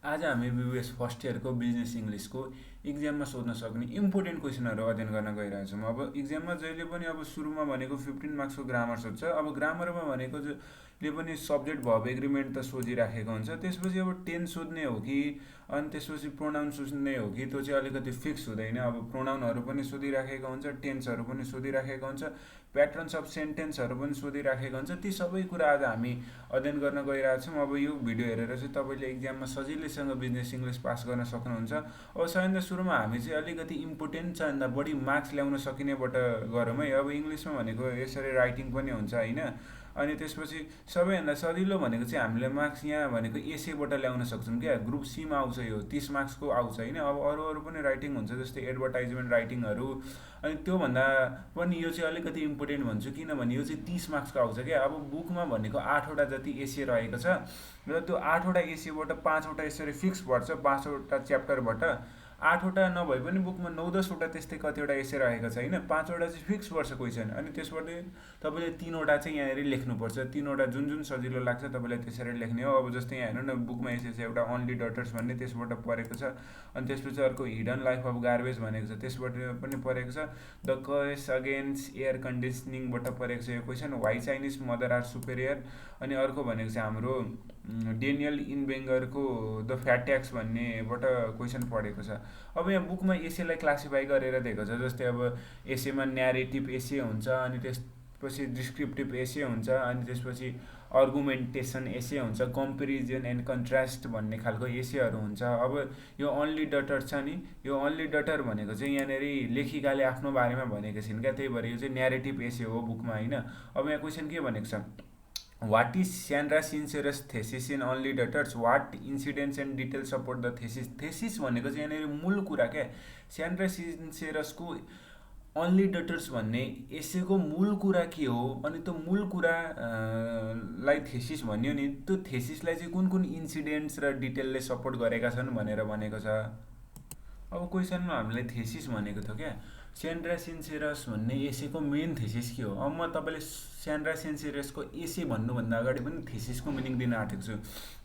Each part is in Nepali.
आज हामी बिबिएस फर्स्ट इयरको बिजनेस इङ्ग्लिसको इक्जाममा सोध्न सक्ने इम्पोर्टेन्ट क्वेसनहरू अध्ययन गर्न गइरहेछौँ। अब इक्जाममा जहिले पनि अब सुरुमा भनेको 15 मार्क्सको ग्रामर सोध्छ। अब ग्रामरमा भनेको ले पनि सब्जेक्ट भर्ब एग्रिमेन्ट त सोधिराखेको हुन्छ। त्यसपछि अब टेन्स सोध्ने हो कि अनि त्यसपछि प्रोनाउन सोध्ने हो कि त्यो चाहिँ अलिकति फिक्स हुँदैन। अब प्रोनाउनहरू पनि सोधिराखेको हुन्छ, टेन्सहरू पनि सोधिराखेको हुन्छ, प्याटर्न्स अफ सेन्टेन्सहरू पनि सोधिराखेको हुन्छ। ती सबै कुरा आज हामी अध्ययन गर्न गइरहेछौँ। अब यो भिडियो हेरेर चाहिँ तपाईँले इक्जाममा सजिलैसँग बिजनेस इङ्ग्लिस पास गर्न सक्नुहुन्छ। अब सबैभन्दा सुरुमा हामी चाहिँ अलिकति इम्पोर्टेन्ट चाहिँदा बढी मार्क्स ल्याउन सकिनेबाट गरौँ है। अब इङ्ग्लिसमा भनेको यसरी राइटिङ पनि हुन्छ होइन। अनि त्यसपछि सबैभन्दा सजिलो भनेको चाहिँ हामीले मार्क्स यहाँ भनेको एसेबाट ल्याउन सक्छौँ क्या। ग्रुप सीमा आउँछ, यो 30 मार्क्सको आउँछ होइन। अब अरू पनि राइटिङ हुन्छ जस्तै एडभर्टाइजमेन्ट राइटिङहरू। अनि त्योभन्दा पनि यो चाहिँ अलिकति इम्पोर्टेन्ट भन्छु किनभने यो चाहिँ 30 मार्क्सको आउँछ क्या। अब बुकमा भनेको 8वटा जति एसे रहेको छ र त्यो 8वटा एसेबाट 5वटा यसरी फिक्स पर्छ 5वटा च्याप्टरबाट। 8वटा नभए पनि बुकमा 9-10वटा त्यस्तै कतिवटा एसे रहेको छ होइन। 5वटा चाहिँ फिक्स पर्छ क्वेसन। अनि त्यसबाट तपाईँले 3वटा चाहिँ यहाँनिर लेख्नुपर्छ। 3वटा जुन जुन सजिलो लाग्छ तपाईँलाई त्यसरी लेख्ने हो। अब जस्तै यहाँ हेर्नु न, बुकमा एसे छ एउटा ओन्ली डटर्स भन्ने, त्यसबाट परेको छ। अनि त्यसपछि अर्को हिडन लाइफ अफ गार्बेज भनेको छ, त्यसबाट पनि परेको छ। द केस अगेन्स्ट एयर कन्डिसनिङबाट परेको छ यो question. Why Chinese mother are superior. अनि अर्को भनेको चाहिँ हाम्रो डेनियल इनबेङ्गरको द फ्याट ट्याक्स भन्नेबाट क्वेसन पढेको छ। अब यहाँ बुकमा एसेलाई क्लासिफाई गरेर दिएको छ। जस्तै अब एसेमा न्यारेटिभ एसे हुन्छ, अनि त्यसपछि डिस्क्रिप्टिभ एसे हुन्छ, अनि त्यसपछि अर्गुमेन्टेसन एसे हुन्छ, कम्पेरिजन एन्ड कन्ट्रास्ट भन्ने खालको एसेहरू हुन्छ। अब यो ओन्ली डटर छ नि, यो ओन्ली डटर भनेको चाहिँ यहाँनिर लेखिकाले आफ्नो बारेमा भनेको छिन् क्या, त्यही भएर यो चाहिँ न्यारेटिभ एसे हो बुकमा होइन। अब यहाँ क्वेसन के भनेको छ, what is Sandra Cisneros thesis in only daughters, what incidents and detail support the thesis. Thesis भनेको चाहिँ यहाँनिर मूल कुरा क्या। स्यान्ड्रा सिन्सेरसको ओन्ली डटर्स भन्ने एसेको मूल कुरा के हो, अनि त्यो मूल कुरा लाई थेसिस भन्यो नि। त्यो थेसिसलाई चाहिँ कुन कुन इन्सिडेन्ट्स र डिटेलले सपोर्ट गरेका छन् भनेर भनेको छ। अब क्वेसनमा हामीलाई थेसिस भनेको थियो क्या। स्यान्ड्रा सिन्सेरस भन्ने एसेको मेन थेसिस के हो। अब म तपाईँले स्यान्ड्रा सिन्सेरसको एसे भन्नुभन्दा अगाडि पनि थेसिसको मिनिङ दिन आँटेको छु।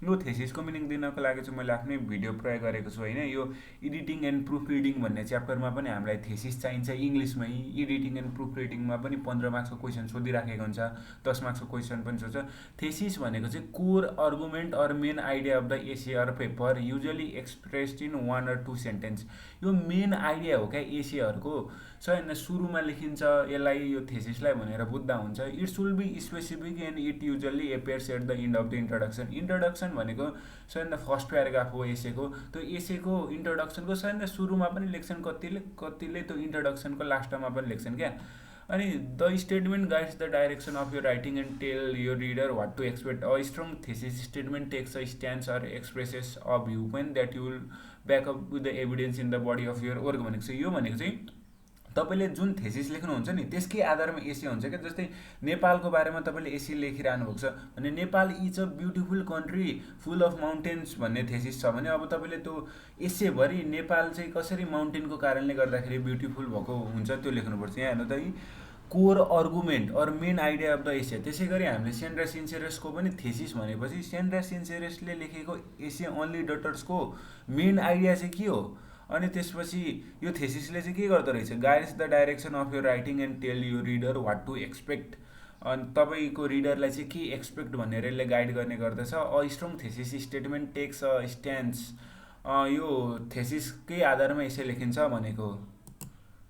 यो थेसिसको मिनिङ दिनको लागि चाहिँ मैले आफ्नै भिडियो प्रयोग गरेको छु होइन। यो एडिटिङ एन्ड प्रुफ रिडिङ भन्ने च्याप्टरमा पनि हामीलाई थेसिस चाहिन्छ इङ्ग्लिसमै। एडिटिङ एन्ड प्रुफ रिडिङमा पनि 15 मार्क्सको क्वेसन सोधिराखेको हुन्छ, 10 मार्क्सको क्वेसन पनि सोध्छ। थेसिस भनेको चाहिँ core argument or main idea of the essay or paper usually expressed in 1 or 2 sentence. यो मेन आइडिया हो क्या एसेहरूको। सबैभन्दा सुरुमा लेखिन्छ यसलाई, यो थेसिसलाई भनेर बुझ्दा हुन्छ। It's will be specific and it usually appears at the end of the introduction. Introduction भनेको सबैभन्दा फर्स्ट प्याराग्राफ हो एसेको। त्यो एसेको इन्ट्रोडक्सनको सबैभन्दा सुरुमा पनि लेख्छन् कतिले त्यो इन्ट्रोडक्सनको लास्टमा पनि लेख्छन् क्या। अनि the statement guides the direction of your writing and tell your reader what to expect. A strong thesis statement takes a stance or expresses a view when that you will back up with the evidence in the body of your work भनेको छ। यो भनेको चाहिँ तपाईँले जुन थेसिस लेख्नुहुन्छ नि त्यसकै आधारमा एसे हुन्छ क्या। जस्तै नेपालको बारेमा तपाईँले एसे लेखिरहनु भएको छ भने Nepal is a beautiful country full of mountains भन्ने थेसिस छ भने अब तपाईँले त्यो एसेभरि नेपाल चाहिँ कसरी माउन्टेनको कारणले गर्दाखेरि ब्युटिफुल भएको हुन्छ त्यो लेख्नुपर्छ। यहाँ हेर्नु त, core argument or main idea of the essay. त्यसै गरी हामीले स्यान्ड्रा सिन्सेरसको पनि थेसिस भनेपछि स्यान्ड्रा सिन्सेरसले लेखेको एसे ओन्ली डटर्सको मेन आइडिया चाहिँ के हो। अनि त्यसपछि यो थेसिसले चाहिँ के गर्दो रहेछ, guides the direction of your writing and tell you reader what to expect. अनि तपाईँको रिडरलाई चाहिँ के एक्सपेक्ट भनेर यसले गाइड गर्ने गर्दछ। A strong thesis statement takes a stance. यो थेसिसकै आधारमा यसै लेखिन्छ भनेको।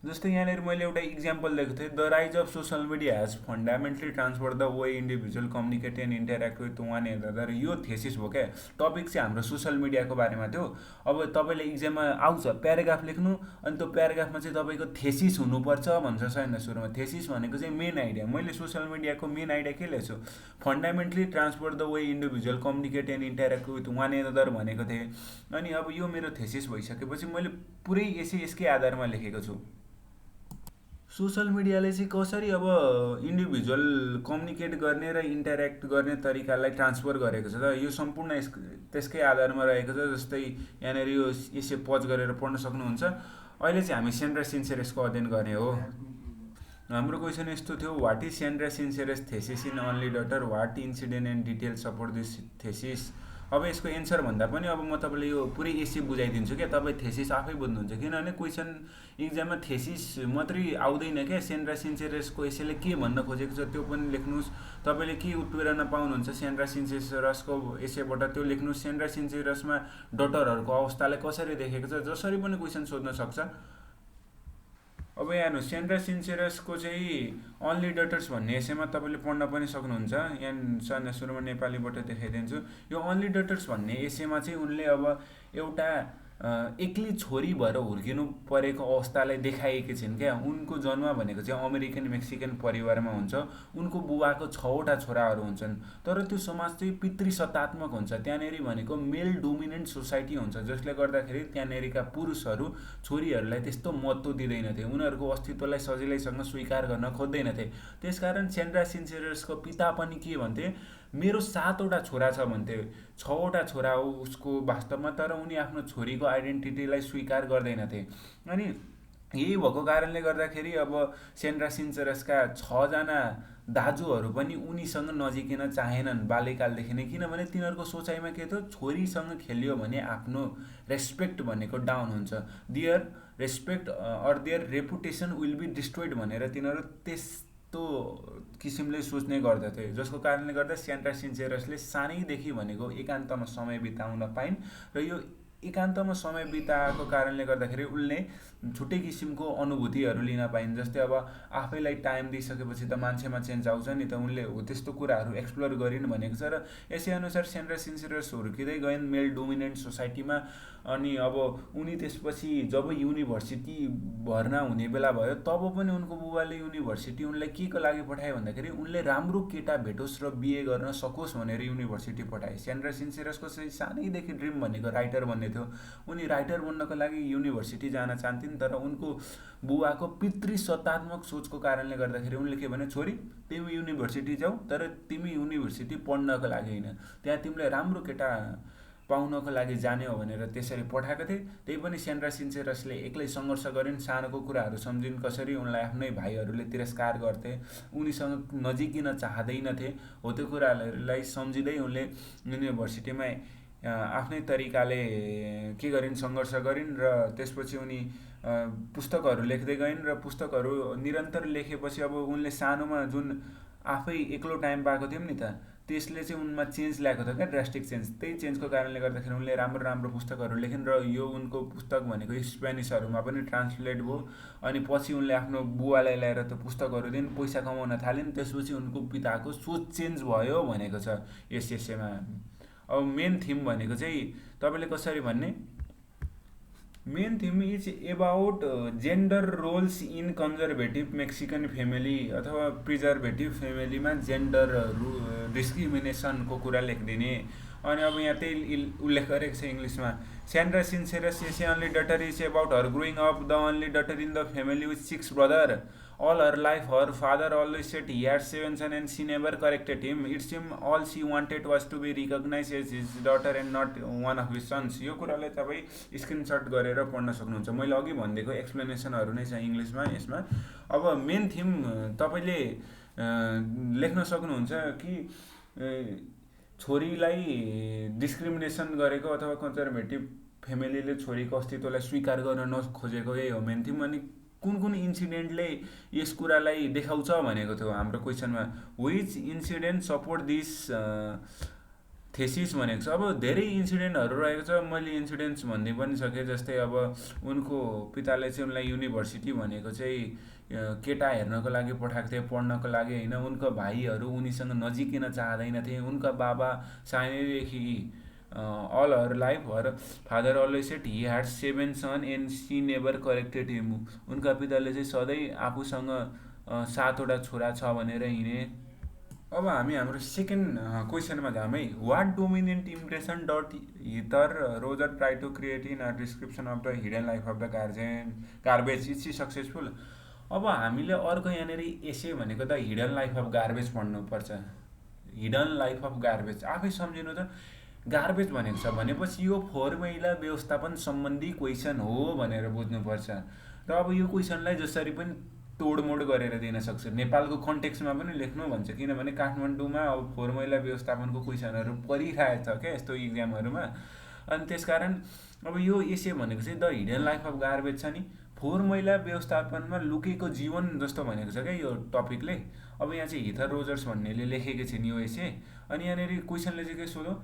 जस्तै यहाँनिर मैले एउटा इक्जाम्पल दिएको थिएँ, the rise of social media has fundamentally transfer the way individual communicate and interact with one another. यो थेसिस हो क्या। टपिक चाहिँ हाम्रो सोसल मिडियाको बारेमा थियो। अब तपाईँले इक्जाममा आउँछ प्याराग्राफ लेख्नु, अनि त्यो प्याराग्राफमा चाहिँ तपाईँको थेसिस हुनुपर्छ भन्छ छैन सुरुमा। थेसिस भनेको चाहिँ मेन आइडिया। मैले सोसल मिडियाको मेन आइडिया के लेख्छु, fundamentally transfer the way individual communicate and interact with one another भनेको थिएँ। अनि अब यो मेरो थेसिस भइसकेपछि मैले पुरै यसकै आधारमा लेखेको छु। सोसल मिडियाले चाहिँ कसरी अब इन्डिभिजुअल कम्युनिकेट गर्ने र इन्टरेक्ट गर्ने तरिकालाई ट्रान्सफर गरेको छ त, यो सम्पूर्ण त्यसकै आधारमा रहेको छ। जस्तै यहाँनिर यो एसे पज गरेर पढ्न सक्नुहुन्छ। अहिले चाहिँ हामी स्यान्ड्रा सिन्सेरसको अध्ययन गर्ने हो। हाम्रो क्वेसन यस्तो थियो, what is Sandra Cisneros thesis in only daughter, what incident and detail support this thesis. अब यसको एन्सर भन्दा पनि अब म तपाईँले यो पुरै एसे बुझाइदिन्छु क्या, तपाईँ थेसिस आफै बुझ्नुहुन्छ, किनभने क्वेसन इक्जाममा थेसिस मात्रै आउँदैन क्या, सेन्ट्रा सिन्सेरसको एसेले के भन्न खोजेको छ त्यो पनि लेख्नुहोस्, तपाईँले के उत्प्रेरण पाउनुहुन्छ सेन्ट्रा सिन्सेरसको एसेबाट त्यो लेख्नुहोस्, सेन्ट्रा सिन्सेरसमा डटरहरूको अवस्थालाई कसरी देखेको छ, जसरी पनि क्वेसन सोध्न सक्छ। अब यहाँ हेर्नु, सेन्ट्रा सिन्सेरसको चाहिँ अन्ली डटर्स भन्ने एसेमा तपाईँले पढ्न पनि सक्नुहुन्छ, यहाँ सुरुमा नेपालीबाट देखाइदिन्छु। यो अन्ली डटर्स भन्ने एसेमा चाहिँ उनले अब एउटा एक्लै छोरी भएर हुर्किनु परेको अवस्थालाई देखाएकी छिन् क्या। उनको जन्म भनेको चाहिँ अमेरिकन मेक्सिकन परिवारमा हुन्छ, उनको बुबाको 6वटा छोराहरू हुन्छन्, तर त्यो समाज चाहिँ पितृसत्तात्मक हुन्छ, त्यहाँनेरि भनेको मेल डोमिनेन्ट सोसाइटी हुन्छ, जसले गर्दाखेरि त्यहाँनेरिका पुरुषहरू छोरीहरूलाई त्यस्तो महत्त्व दिँदैनथे, उनीहरूको अस्तित्वलाई सजिलैसँग स्वीकार गर्न खोज्दैनथे। त्यसकारण सेन्ट्रा सिन्सेरसको पिता पनि के भन्थे, मेरो 7वटा छोरा छ भन्थे, 6वटा छोरा हो उसको वास्तवमा, तर उनी आफ्नो छोरीको आइडेन्टिटीलाई स्वीकार गर्दैनथे। अनि यही भएको कारणले गर्दाखेरि अब सेन्ट्रा सिन्सेरसका 6जना दाजुहरू पनि उनीसँग नजिकिन चाहेनन् बाल्यकालदेखि नै, किनभने तिनीहरूको सोचाइमा के थियो, छोरीसँग खेलियो भने आफ्नो रेस्पेक्ट भनेको डाउन हुन्छ, their respect or their reputation will be destroyed भनेर तिनीहरू त्यस्तो किसिमले सोच्ने गर्दथे, जसको कारणले गर्दा सेन्ट्रा सिन्सेरसले सानैदेखि भनेको एकान्तमा समय बिताउन पाइन्, र यो एकान्तमा समय बिताएको कारणले गर्दाखेरि उनले छुट्टै किसिमको अनुभूतिहरू लिन पाइन्। जस्तै अब आफैलाई टाइम दिइसकेपछि त मान्छेमा चेन्ज आउँछ नि त, उनले हो त्यस्तो कुराहरू एक्सप्लोर गरिन् भनेको छ। र यसै अनुसार सेन्ट्रा सिन्सेरस हुर्किँदै गइन् मेल डोमिनेन्ट सोसाइटीमा। अनि अब उनी त्यसपछि जब युनिभर्सिटी भर्ना हुने बेला भयो, तब पनि उनको बुबाले युनिभर्सिटी उनलाई के को लागि पठाए भन्दाखेरि उनले राम्रो केटा भेटोस् र बिहे गर्न सकोस् भनेर युनिभर्सिटी पठाए। सेन्ट्रा सिन्सेरसको चाहिँ सानैदेखि ड्रिम भनेको राइटर बन्ने थियो, उनी राइटर बन्नको लागि युनिभर्सिटी जान चाहन्थिन्, तर उनको बुबाको पितृसत्तात्मक सोचको कारणले गर्दाखेरि उनले के भने, छोरी तिमी युनिभर्सिटी जाऊ, तर तिमी युनिभर्सिटी पढ्नको लागि होइन, त्यहाँ तिमीले राम्रो केटा पाउनको लागि जाने हो भनेर त्यसरी पठाएको थिए। त्यही पनि सेन्ट्रा सिन्सेरसले एक्लै सङ्घर्ष गरिन्, सानोको कुराहरू सम्झिन् कसरी, उनलाई आफ्नै भाइहरूले तिरस्कार गर्थे, उनीसँग नजिकिन चाहँदैनथे, हो त्यो कुराहरूलाई सम्झिँदै उनले युनिभर्सिटीमा आफ्नै तरिकाले के गरिन्, सङ्घर्ष गरिन्। र त्यसपछि उनी पुस्तकहरू लेख्दै गइन्, र पुस्तकहरू निरन्तर लेखेपछि अब उनले सानोमा जुन आफै एक्लो टाइम पाएको थियौँ नि त, त्यसले चाहिँ उनमा चेन्ज ल्याएको थियो क्या, ड्रास्टिक चेन्ज। त्यही चेन्जको कारणले गर्दाखेरि उनले राम्रो राम्रो पुस्तकहरू लेखिन्, र यो उनको पुस्तक भनेको स्पेनिसहरूमा पनि ट्रान्सलेट भयो। अनि पछि उनले आफ्नो बुवालाई ल्याएर त्यो पुस्तकहरू दिन्, पैसा कमाउन थालिन्, त्यसपछि उनको पिताको सोच चेन्ज भयो भनेको छ यस एसेमा। अब मेन थिम भनेको चाहिँ तपाईँले कसरी भन्ने, main theme is about gender roles in conservative Mexican family अथवा प्रिजर्भेटिभ फेमिलीमा जेन्डर डिस्क्रिमिनेसनको कुरा लेखिदिने। अनि अब यहाँ त्यही उल्लेख गरेको छ इङ्ग्लिसमा, Sandra Cisneros essay only daughter is about her growing up the only daughter in the family with 6 brother. All her life, her father always said he had 7 sons and she never corrected him. It seemed all she wanted was to be recognized as his daughter and not one of his sons. यो कुरालाई तपाईँ स्क्रिनसट गरेर पढ्न सक्नुहुन्छ, मैले अघि भनिदिएको एक्सप्लेनेसनहरू नै छ इङ्ग्लिसमा यसमा। अब मेन थिम तपाईँले लेख्न सक्नुहुन्छ कि छोरीलाई डिस्क्रिमिनेसन गरेको अथवा कन्जर्भेटिभ फेमिलीले छोरीको अस्तित्वलाई स्वीकार गर्न नखोजेको, यही हो मेन थिम। अनि कुन कुन इन्सिडेन्टले यस कुरालाई देखाउँछ भनेको थियो हाम्रो क्वेसनमा, which incident support this thesis भनेको छ। अब धेरै इन्सिडेन्टहरू रहेको छ, मैले इन्सिडेन्ट्स भनिदिइ पनि सकेँ। जस्तै अब उनको पिताले चाहिँ उनलाई युनिभर्सिटी भनेको चाहिँ केटा हेर्नको लागि पठाएको थिए, पढ्नको लागि होइन, उनका भाइहरू उनीसँग नजिकिन चाहँदैनथे, उनका बाबा सानैदेखि all her life her father always said he had 7 sons and she never corrected him. उनका पिताले चाहिँ सधैँ आफूसँग 7वटा छोरा छ भनेर हिँडे। अब हामी हाम्रो सेकेन्ड क्वेसनमा जाम है। What dominant impression does Heather Rogers try to create in a description of the hidden life of the garbage is she successful. अब हामीले अर्को यहाँनिर एसे भनेको त हिडन लाइफ अफ गार्बेज पढ्नुपर्छ। हिडन लाइफ अफ गार्बेज आफै सम्झिनु त, गार्बेज भनेको छ भनेपछि यो फोहोर मैला व्यवस्थापन सम्बन्धी क्वेसन हो भनेर बुझ्नुपर्छ। र अब यो क्वेसनलाई जसरी पनि तोडमोड गरेर दिन सक्छु। नेपालको कन्टेक्स्टमा पनि लेख्नु भन्छ, किनभने काठमाडौँमा अब फोहोर मैला व्यवस्थापनको क्वेसनहरू परिरहेछ क्या यस्तो इक्जामहरूमा। अनि त्यसकारण अब यो एसे भनेको चाहिँ the hidden life of garbage छ नि, फोहोर मैला व्यवस्थापनमा लुकेको जीवन जस्तो भनेको छ क्या यो टपिकले। अब यहाँ चाहिँ हिथर रोजर्स भन्नेले लेखेको छिन् यो एसे। अनि यहाँनिर क्वेसनले चाहिँ के सोध्यो,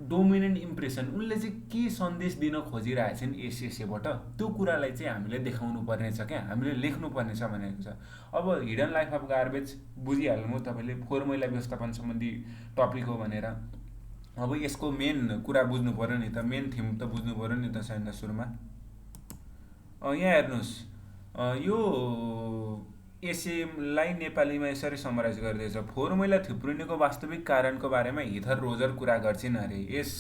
डोमिनेन्ट इम्प्रेसन, उनले चाहिँ के सन्देश दिन खोजिरहेछन् यस एसेबाट, त्यो कुरालाई चाहिँ हामीले देखाउनु पर्ने छ क्या, हामीले लेख्नु पर्ने छ भनेको छ। अब हिडन लाइफ अफ गार्बेज बुझिहाल्नु तपाईँले, फोहोर मैला व्यवस्थापन सम्बन्धी टपिक हो भनेर। अब यसको मेन कुरा बुझ्नु पऱ्यो नि त, मेन थिम त बुझ्नु पऱ्यो नि त सायद सुरुमा। यहाँ हेर्नुहोस्, यो एसेलाई नेपालीमा यसरी समराइज गर्दैछ, फोहोर मैला थुप्रिनुको वास्तविक कारणको बारेमा हिथर रोजर कुरा गर्छिन् अरे। यस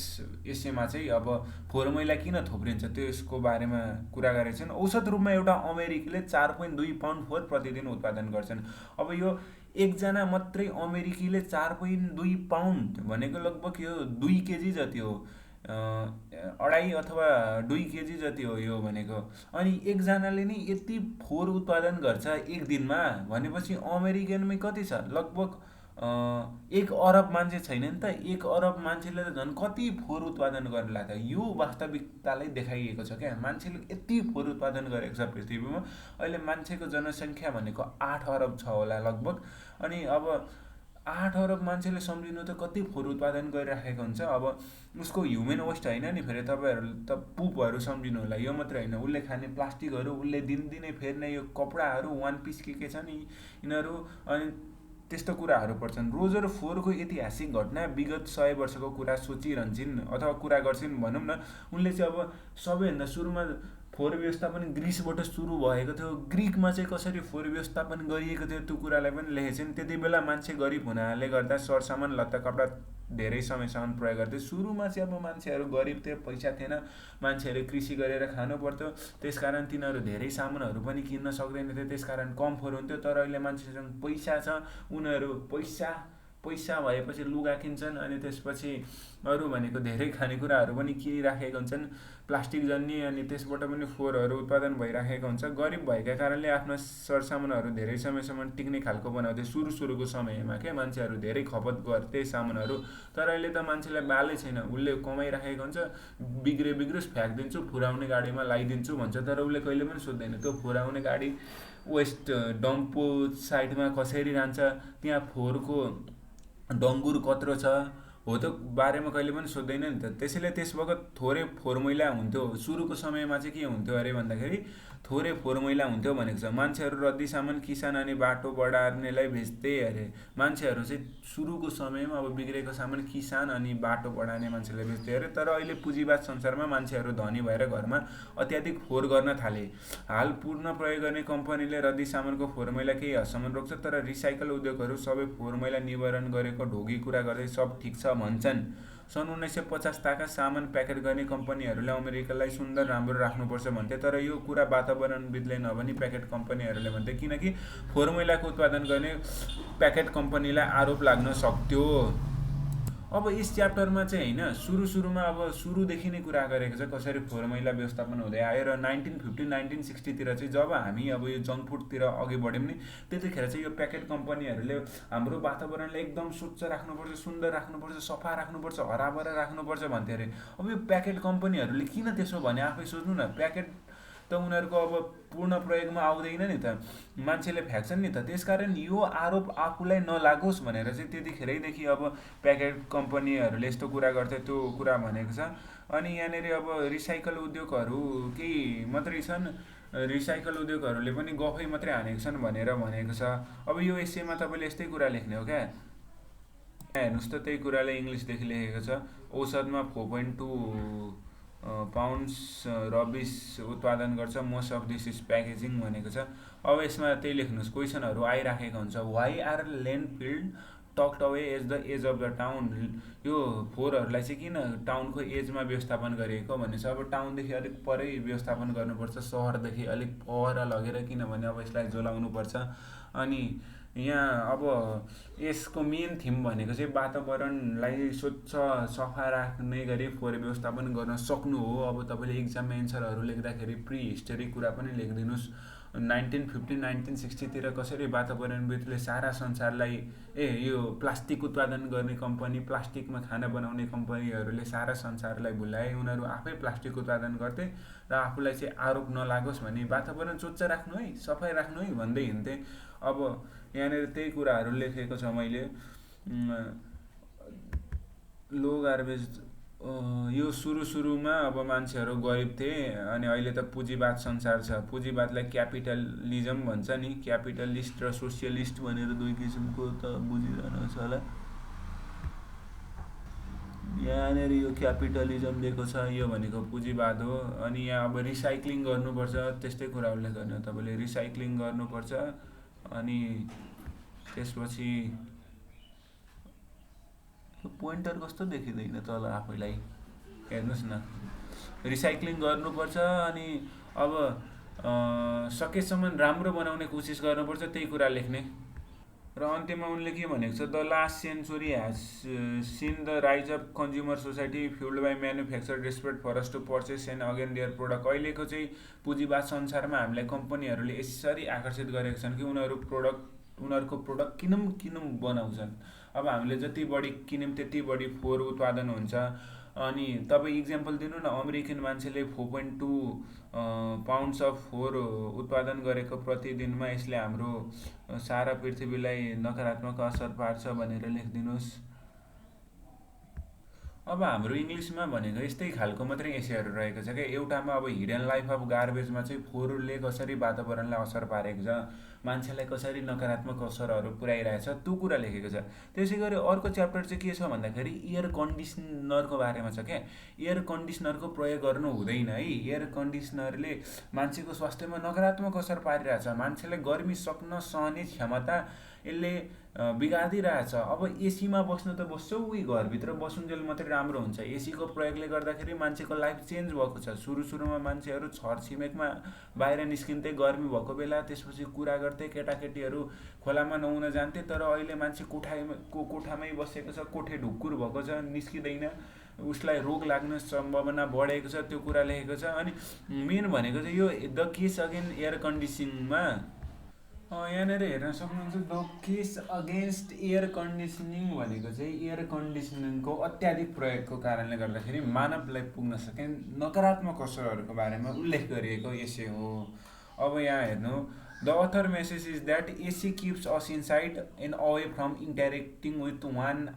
एसेमा चाहिँ अब फोहोर मैला किन थुप्रिन्छ त्यसको बारेमा कुरा गरेका छन्। औसत रूपमा एउटा अमेरिकीले 4.2 पाउन्ड फोहोर प्रतिदिन उत्पादन गर्छन्। अब यो एकजना मात्रै अमेरिकीले 4.2 पाउन्ड भनेको लगभग यो 2 केजी जति हो, 2.5 अथवा 2 केजी जति हो यो भनेको। अनि एकजनाले नै यति फोहोर उत्पादन गर्छ एक दिनमा भनेपछि अमेरिकनमै कति छ, लगभग 1 अरब मान्छे छैन नि त। 1 अरब मान्छेले त झन् कति फोहोर उत्पादन गर्ला त। यो वास्तविकतालाई देखाइएको छ क्या, मान्छेले यति फोहोर उत्पादन गरेको छ पृथ्वीमा। अहिले मान्छेको जनसङ्ख्या भनेको 8 अरब छ होला लगभग। अनि अब 8 अरब मान्छेले सम्झिनु त कति फोहोर उत्पादन गरिराखेको हुन्छ। अब उसको ह्युमन वेस्ट होइन नि, फेरि तपाईँहरू त पुपहरू सम्झिनु होला, यो मात्रै होइन, उसले खाने प्लास्टिकहरू, उसले दिनदिनै फेर्ने यो कपडाहरू, वान पिस के छ नि यिनीहरू, अनि त्यस्तो कुराहरू पर्छन्। रोजर फोहोरको ऐतिहासिक घटना विगत 100 वर्षको कुरा सोचिरहन्छन् अथवा कुरा गर्छिन् भनौँ न। उनले चाहिँ अब सबैभन्दा सुरुमा फोहोर व्यवस्थापन ग्रिसबाट सुरु भएको थियो, ग्रिकमा चाहिँ कसरी फोहोर व्यवस्थापन गरिएको थियो त्यो कुरालाई पनि लेखेछन्। त्यति बेला मान्छे गरिब हुनाले गर्दा सरसामान लत्ता कपडा धेरै समयसम्म प्रयोग गर्थे। सुरुमा चाहिँ अब मान्छेहरू गरिब थियो, पैसा थिएन, मान्छेहरू कृषि गरेर खानु पर्थ्यो, त्यसकारण तिनीहरू धेरै सामानहरू पनि किन्न सक्दैन थिए, त्यसकारण कम फोहोर हुन्थ्यो। तर अहिले मान्छेसँग पैसा छ, उनीहरू पैसा भएपछि लुगा किन्छन्, अनि त्यसपछि अरू भनेको धेरै खानेकुराहरू पनि किनिराखेका हुन्छन् प्लास्टिक जन्य, अनि त्यसबाट पनि फोहोरहरू उत्पादन भइराखेको हुन्छ। गरिब भएका कारणले आफ्ना सरसामानहरू धेरै समयसम्म टिक्ने खालको बनाउँथे सुरुको समयमा क्या, मान्छेहरू धेरै खपत गर्थे सामानहरू। तर अहिले त मान्छेलाई बालै छैन, उसले कमाइराखेको हुन्छ, बिग्रोस् फ्याँकिदिन्छु, फुराउने गाडीमा लगाइदिन्छु भन्छ, तर उसले कहिले पनि सोध्दैन त्यो फुराउने गाडी वेस्ट डम्पको साइडमा कसरी जान्छ, त्यहाँ फोहोरको डङ्गुर कत्रो छ हो त्यो बारेमा कहिले पनि सोध्दैन नि त। त्यसैले त्यसबाट थोरै फोहोर मैला हुन्थ्यो। सुरुको समयमा चाहिँ के हुन्थ्यो अरे भन्दाखेरि थोरै फोहोर मैला हुन्थ्यो भनेको छ। मान्छेहरू रद्दी सामान किसान अनि बाटो बढार्नेलाई भेच्थे अरे। मान्छेहरू चाहिँ सुरुको समयमा अब बिग्रेको सामान किसान अनि बाटो बढार्ने मान्छेलाई भेच्थे अरे। तर अहिले पुँजीवाद संसारमा मान्छेहरू धनी भएर घरमा अत्याधिक फोहोर गर्न थाले। हाल पूर्ण प्रयोग गर्ने कम्पनीले रद्दी सामानको फोहोर मैला केही हदसम्म रोक्छ, तर रिसाइकल उद्योगहरू सबै फोहोर मैला निवारण गरेको ढोगी कुरा गर्दै सब ठिक छ भन्छन्। सन् 1950 ताका सामान प्याकेट गर्ने कम्पनीहरूले अमेरिकालाई सुन्दर राम्रो राख्नुपर्छ भन्थे, तर यो कुरा वातावरणविदले नभनी प्याकेट कम्पनीहरूले भन्थे, किनकि फोहोर मैलाको उत्पादन गर्ने प्याकेट कम्पनीलाई आरोप लाग्न सक्थ्यो। अब यस च्याप्टरमा चाहिँ होइन सुरुमा अब सुरुदेखि नै कुरा गरेको छ कसरी फोहोर मैला व्यवस्थापन हुँदै आयो र 1950-1960 तिर चाहिँ जब हामी अब यो जङ्क फुडतिर अघि बढ्यौँ नि, त्यतिखेर चाहिँ यो प्याकेट कम्पनीहरूले हाम्रो वातावरणलाई एकदम स्वच्छ राख्नुपर्छ, सुन्दर राख्नुपर्छ, सफा राख्नुपर्छ, हराभरा राख्नुपर्छ भन्थे अरे। अब यो प्याकेट कम्पनीहरूले किन त्यसो भने आफै सोच्नु न। प्याकेट त उनीहरूको अब पूर्ण प्रयोगमा आउँदैन नि त, मान्छेले फ्याँक्छन् नि त। त्यसकारण यो आरोप आफूलाई नलागोस् भनेर चाहिँ त्यतिखेरैदेखि अब प्याकेट कम्पनीहरूले यस्तो कुरा गर्थे, त्यो कुरा भनेको छ। अनि यहाँनिर अब रिसाइकल उद्योगहरू केही मात्रै छन्, रिसाइकल उद्योगहरूले पनि गफै मात्रै हानेको छन् भनेर भनेको छ। अब यो एसेमा तपाईँले यस्तै कुरा लेख्ने हो क्या। हेर्नुहोस् त त्यही कुराले इङ्ग्लिसदेखि लेखेको छ। औसतमा 4.2 पाउन्ड्स रबिस उत्पादन गर्छ, most of this is packaging भनेको छ। अब यसमा त्यही लेख्नुहोस्, क्वेसनहरू आइराखेको हुन्छ। Why are landfill tucked away as the edge of the town. यो फोहोरहरूलाई चाहिँ किन टाउनको एजमा व्यवस्थापन गरिएको भन्ने छ। अब टाउनदेखि अलिक परै व्यवस्थापन गर्नुपर्छ, सहरदेखि अलिक पर लगेर, किनभने अब यसलाई जोलाउनुपर्छ। अनि यहाँ अब यसको मेन थिम भनेको चाहिँ वातावरणलाई स्वच्छ सफा राख्ने गरी फोहोर व्यवस्थापन गर्न सक्नु हो। अब तपाईँले इक्जाममा एन्सरहरू लेख्दाखेरि प्री हिस्टोरी कुरा पनि लेखिदिनुहोस्। 1950 1960तिर कसरी वातावरणविदले सारा संसारलाई यो प्लास्टिक उत्पादन गर्ने कम्पनी, प्लास्टिकमा खाना बनाउने कम्पनीहरूले सारा संसारलाई भुलाए। उनीहरू आफै प्लास्टिक उत्पादन गर्थे र आफूलाई चाहिँ आरोप नलागोस् भने वातावरण स्वच्छ राख्नु है, सफाइ राख्नु है भन्दै हिँड्थे। अब यहाँनिर त्यही कुराहरू लेखेको छ मैले। लो गार्बेज यो सुरुमा अब मान्छेहरू गरिब थिए अनि अहिले त पुँजीवाद संसार छ। पुँजीवादलाई क्यापिटलिजम भन्छ नि, क्यापिटलिस्ट र सोसियलिस्ट भनेर दुई किसिमको त बुझिरहनुहोस् होला। यहाँनिर यो क्यापिटलिजम दिएको छ, यो भनेको पुँजीवाद हो। अनि यहाँ अब रिसाइक्लिङ गर्नुपर्छ, त्यस्तै कुरा उल्लेख गर्ने हो तपाईँले, रिसाइक्लिङ गर्नुपर्छ। अनि त्यसपछि पोइन्टर कस्तो देखिँदैन तल आफैलाई, हेर्नुहोस् न, रिसाइक्लिङ गर्नुपर्छ। अनि अब सकेसम्म राम्रो बनाउने कोसिस गर्नुपर्छ, त्यही कुरा लेख्ने। र अन्त्यमा उनले के भनेको छ, the last century has seen the rise of consumer society fuelled by manufacture desperate for us to purchase and again their product. अहिलेको चाहिँ पुँजीवाद संसारमा हामीलाई कम्पनीहरूले यसरी आकर्षित गरेका छन् कि उनीहरूको प्रोडक्ट किनौँ बनाउँछन्। अब हामीले जति बढी किन्यौँ त्यति बढी फोहोर उत्पादन हुन्छ। अनि तपाईँ इक्जाम्पल दिनु न, अमेरिकन मान्छेले 4.2 पाउन्ड्स अफ फोहोर उत्पादन गरेको प्रतिदिनमा यसले हाम्रो सारा पृथ्वीलाई नकारात्मक असर पार्छ भनेर लेखिदिनुहोस्। अब हाम्रो इङ्ग्लिसमा भनेको यस्तै खालको मात्रै एसेहरू रहेको छ क्या। एउटामा अब हिडन लाइफ अफ गार्बेजमा चाहिँ फोहोरले कसरी वातावरणलाई असर पारेको छ, मान्छेलाई कसरी नकारात्मक असरहरू पुर्याइरहेछ, त्यो कुरा लेखेको छ। त्यसै गरी अर्को च्याप्टर चाहिँ के छ भन्दाखेरि एयर कन्डिसनरको बारेमा छ क्या। एयर कन्डिसनरको प्रयोग गर्नु हुँदैन है। एयर कन्डिसनरले मान्छेको स्वास्थ्यमा नकारात्मक असर पारिरहेछ। मान्छेलाई गर्मी सक्न सहने क्षमता यसले बिगारिदिरहेछ। अब एसीमा बस्नु त बस्छौ, उही घरभित्र बसुन्जेल मात्रै राम्रो हुन्छ। एसीको प्रयोगले गर्दाखेरि मान्छेको लाइफ चेन्ज भएको छ। सुरुमा मान्छेहरू छरछिमेकमा बाहिर निस्किन्थे गर्मी भएको बेला, त्यसपछि कुरा गर्थे, केटाकेटीहरू खोलामा नुहाउन जान्थे। तर अहिले मान्छे कोठामै बसेको छ, कोठे ढुक्कुर भएको छ, निस्किँदैन, उसलाई रोग लाग्ने सम्भावना बढेको छ, त्यो कुरा लेखेको छ। अनि मेन भनेको चाहिँ यो द केस अगेन एयर कन्डिसनिङमा यहाँनिर हेर्न सक्नुहुन्छ। The case against air conditioning भनेको चाहिँ एयर कन्डिसनिङको अत्याधिक प्रयोगको कारणले गर्दाखेरि मानवलाई पुग्न सक्ने नकारात्मक असरहरूको बारेमा उल्लेख गरिएको एसे हो। अब यहाँ हेर्नु, the author message is that AC keeps us inside and away from interacting with one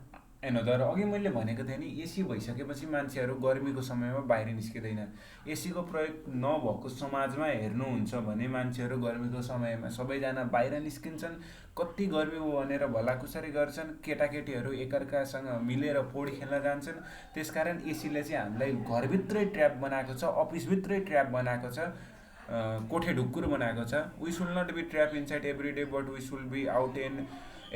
another. अघि मैले भनेको थिएँ नि, एसी भइसकेपछि मान्छेहरू गर्मीको समयमा बाहिर निस्किँदैन। एसीको प्रयोग नभएको समाजमा हेर्नुहुन्छ भने मान्छेहरू गर्मीको समयमा सबैजना बाहिर निस्किन्छन्। कति गर्मी हो भनेर भलाकुसारी गर्छन्, केटाकेटीहरू एकअर्कासँग मिलेर पौडी खेल्न जान्छन्। त्यसकारण एसीले चाहिँ हामीलाई घरभित्रै ट्र्याप बनाएको छ, अफिसभित्रै ट्र्याप बनाएको छ, कोठे ढुक्कुर बनाएको छ। We should not be trap inside every day but we should be out and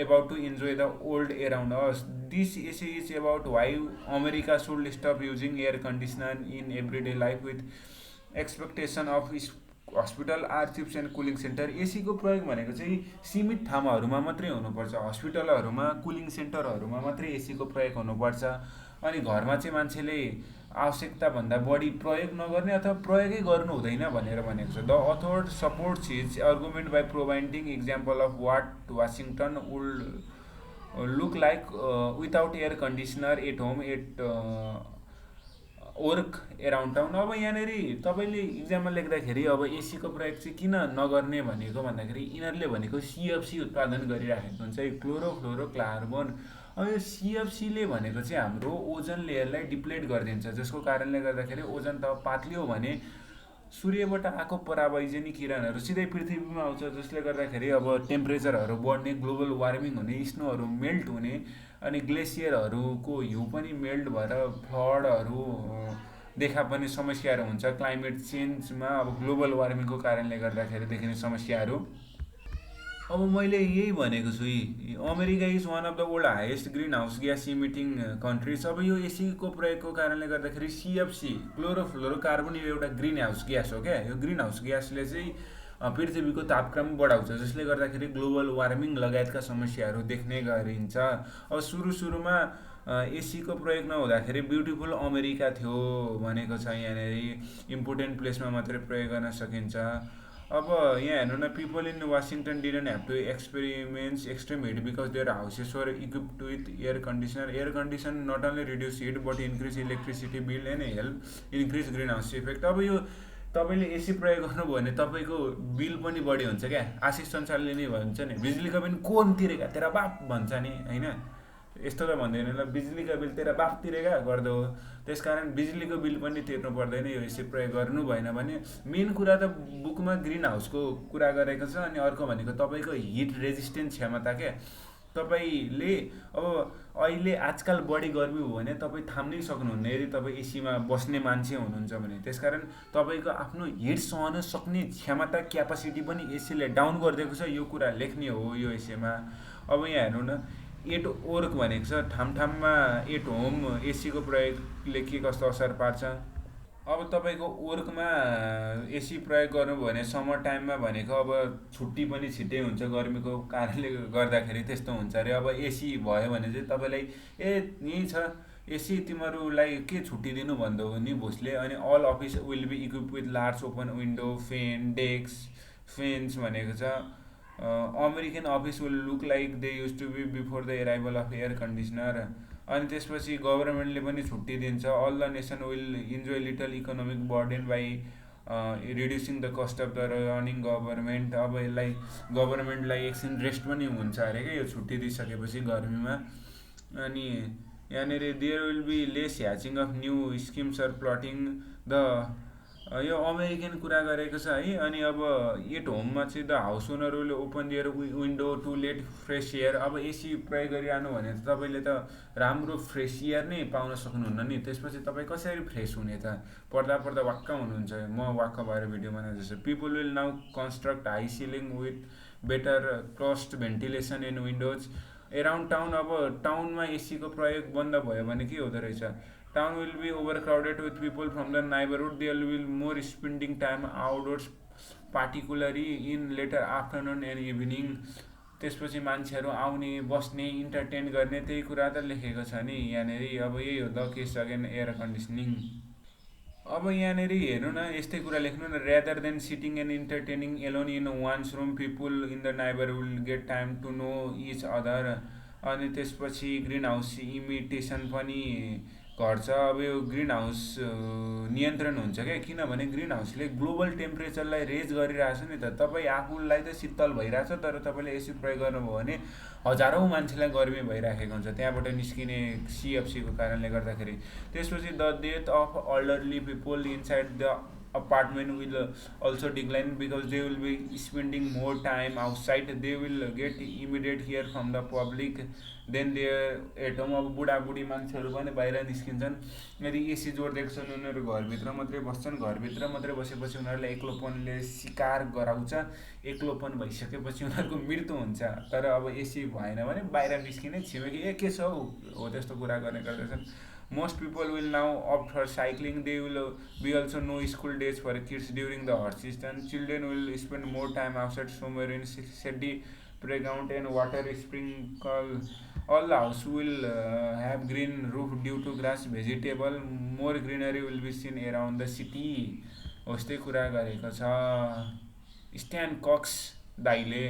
about to enjoy the world around us. This essay is about why America should stop using air conditioner in everyday life with expectation of hospital, आर्चिप्स एन्ड कुलिङ सेन्टर। एसीको प्रयोग भनेको चाहिँ सीमित ठाउँहरूमा मात्रै हुनुपर्छ, हस्पिटलहरूमा, कुलिङ सेन्टरहरूमा मात्रै एसीको प्रयोग हुनुपर्छ। अनि घरमा चाहिँ मान्छेले आवश्यकताभन्दा बढी प्रयोग नगर्ने अथवा प्रयोगै गर्नु हुँदैन भनेर भनेको छ। The author supports his argument by providing example of what Washington would look like without air conditioner at home at work around town. अब यहाँनिर तपाईँले इक्जाममा लेख्दाखेरि अब एसीको प्रयोग चाहिँ किन नगर्ने भनेको भन्दाखेरि यिनीहरूले भनेको सिएफसी उत्पादन गरिराखेको हुन्छ, क्लोरोफ्लोरोकार्बन। अब यो सिएफसीले भनेको चाहिँ हाम्रो ओजन लेयरलाई डिप्लेट गरिदिन्छ, जसको कारणले गर्दाखेरि ओजन त पातलियो भने सूर्यबाट आएको परावैजनी किरणहरू सिधै पृथ्वीमा आउँछ, जसले गर्दाखेरि अब टेम्परेचरहरू बढ्ने, ग्लोबल वार्मिङ हुने, स्नोहरू मेल्ट हुने, अनि ग्लेसियरहरूको हिउँ पनि मेल्ट भएर फ्लडहरू देखा पर्ने समस्याहरू हुन्छ। क्लाइमेट चेन्जमा अब ग्लोबल वार्मिङको कारणले गर्दाखेरि देखिने समस्याहरू। अब मैले यही भनेको छु, America is one of the world highest green house gas emitting countries. अब यो एसीको प्रयोगको कारणले गर्दाखेरि सिएफसी क्लोरोफ्लोरोकार्बन यो एउटा ग्रिन हाउस ग्यास हो क्या। यो ग्रिन हाउस ग्यासले चाहिँ पृथ्वीको तापक्रम बढाउँछ, जसले गर्दाखेरि ग्लोबल वार्मिङ लगायतका समस्याहरू देख्ने गरिन्छ। अब सुरुमा एसीको प्रयोग नहुँदाखेरि ब्युटिफुल अमेरिका थियो भनेको छ। यहाँनिर इम्पोर्टेन्ट प्लेसमा मात्रै प्रयोग गर्न सकिन्छ। अब यहाँ हेर्नु न, people in Washington didn't have to experiments extreme heat because their houses were equipped with air conditioner. Air condition not only reduce heat but increase electricity bill and help increase green house effect. अब यो तपाईँले एसी प्रयोग गर्नुभयो भने तपाईँको बिल पनि बढी हुन्छ क्या. आशिष सञ्चारले नै भन्छ नि, बिजुलीको बिल कोन तिरेका तेरा बाप भन्छ नि होइन. यस्तो त भन्दैन ल, बिजुलीको बिल तेरा बाप तिरेका गर्दो हो. त्यसकारण बिजुलीको बिल पनि तिर्नु पर्दैन यो एसी प्रयोग गर्नु भएन भने. मेन कुरा त बुकमा ग्रिन हाउसको कुरा गरेको छ. अनि अर्को भनेको तपाईँको हिट रेजिस्टेन्स क्षमता क्या. तपाईँले अब अहिले आजकल बढी गर्मी हो भने तपाईँ थाम्नै सक्नुहुन्न यदि तपाईँ एसीमा बस्ने मान्छे हुनुहुन्छ भने. त्यसकारण तपाईँको आफ्नो हिट सहन सक्ने क्षमता क्यापासिटी पनि एसीले डाउन गरिदिएको छ. यो कुरा लेख्ने हो यो एसीमा. अब यहाँ हेर्नु न, एट वर्क भनेको छ, ठाउँ ठाउँमा एट होम एसीको प्रयोगले के कस्तो असर पार्छ. अब तपाईँको वर्कमा एसी प्रयोग गर्नुभयो भने समर टाइममा भनेको अब छुट्टी पनि छिट्टै हुन्छ गर्मीको कारणले गर्दाखेरि, त्यस्तो हुन्छ अरे. अब एसी भयो भने चाहिँ तपाईँलाई यहीँ छ एसी, तिमीहरूलाई के छुट्टी दिनु भन्दा हो नि बोसले. अनि all office will be equip with large open window fan desk fans भनेको छ. American office will look like they use to be before the arrival of air conditioner. अनि त्यसपछि गभर्मेन्टले पनि छुट्टी दिन्छ. All the nation will enjoy little economic burden by reducing the cost of the running government. अब यसलाई गभर्मेन्टलाई एकछिन रेस्ट पनि हुन्छ अरे क्या यो छुट्टी दिइसकेपछि गर्मीमा. अनि यहाँनिर there will be less hatching of new schemes or plotting the. यो अमेरिकन कुरा गरेको छ है. अनि अब एट होममा चाहिँ the house owner will open their window to let fresh air. अब एसी प्रयोग गरिरहनु भने त तपाईँले त राम्रो फ्रेस एयर नै पाउन सक्नुहुन्न नि. त्यसपछि तपाईँ कसरी फ्रेस हुने त, पढ्दा पढ्दा वाक्क हुनुहुन्छ. म वाक्क भएर भिडियो बनाए जस्तो. People will now construct high ceiling with better crust ventilation in windows around town. अब टाउनमा एसीको प्रयोग बन्द भयो भने के हुँदो रहेछ, town will be overcrowded with people from the neighborhood. There will be more spending time outdoors, particularly in later afternoon and evening. त्यसपछि मान्छेहरू आउने बस्ने इन्टरटेन गर्ने त्यही कुरा त लेखेको छ नि यहाँनिर. अब यही हो the case again air conditioning. अब यहाँनिर हेर्नु न, यस्तै कुरा लेख्नु न. Rather than sitting and entertaining alone in one's room people in the neighbour will get time to know each other. अनि त्यसपछि ग्रिन हाउस इमिटेसन पनि घट्छ. अब यो ग्रिन हाउस नियन्त्रण हुन्छ क्या, किनभने ग्रिन हाउसले ग्लोबल टेम्परेचरलाई रेज गरिरहेछ नि त. तपाईँ आफूलाई त शीतल भइरहेछ तर तपाईँले एसी प्रयोग गर्नुभयो भने हजारौँ मान्छेलाई गर्मी भइराखेको हुन्छ त्यहाँबाट निस्किने सिएफसीको कारणले गर्दाखेरि. त्यसपछि the death of elderly people inside the apartment will also decline because they will be spending more time outside. They will get immediate hear from the public then they at home. अब बुढाबुढी मान्छेहरू पनि बाहिर निस्किन्छन्. यदि एसी जोडिदिएको छन् उनीहरू घरभित्र मात्रै बस्छन्. घरभित्र मात्रै बसेपछि उनीहरूलाई एक्लोपनले शिकार गराउँछ. एक्लोपन भइसकेपछि उनीहरूको मृत्यु हुन्छ. तर अब एसी भएन भने बाहिर निस्किने छिमेकी के छ हो त्यस्तो कुरा गर्ने गर्दछन्. Most people will now opt for cycling. They will be also no school days for kids during the hot season. Children will spend more time outside somewhere in shady playground and water sprinkle. All the house will have green roof due to grass vegetable. More greenery will be seen around the city. यस्तै कुरा गरेको छ स्ट्यान कक्स दाइले.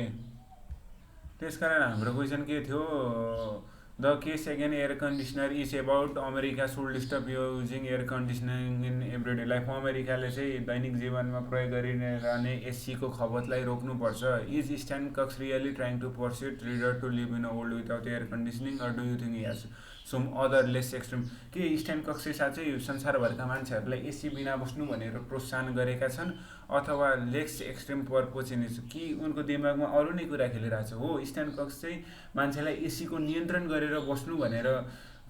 त्यसकारण हाम्रो क्वेसन के थियो, The case again air conditioner is about America should stop using air conditioning in everyday life. अमेरिकाले चाहिँ दैनिक जीवनमा प्रयोग गरिरहने एसीको खपतलाई रोक्नुपर्छ. Is Stan Cox really trying to persuade reader to live in a world without air conditioning or do you think he has some other less extreme? के स्ट्यान कक्सले साँच्चै संसारभरका मान्छेहरूलाई एसी बिना बस्नु भनेर प्रोत्साहन गरेका छन् अथवा लेस एक्सट्रिम पर्पज कि उनको दिमागमा अरू नै कुरा खेलिरहेको छ. हो, स्ट्यान कक्स चाहिँ मान्छेलाई एसीको नियन्त्रण गरेर बस्नु भनेर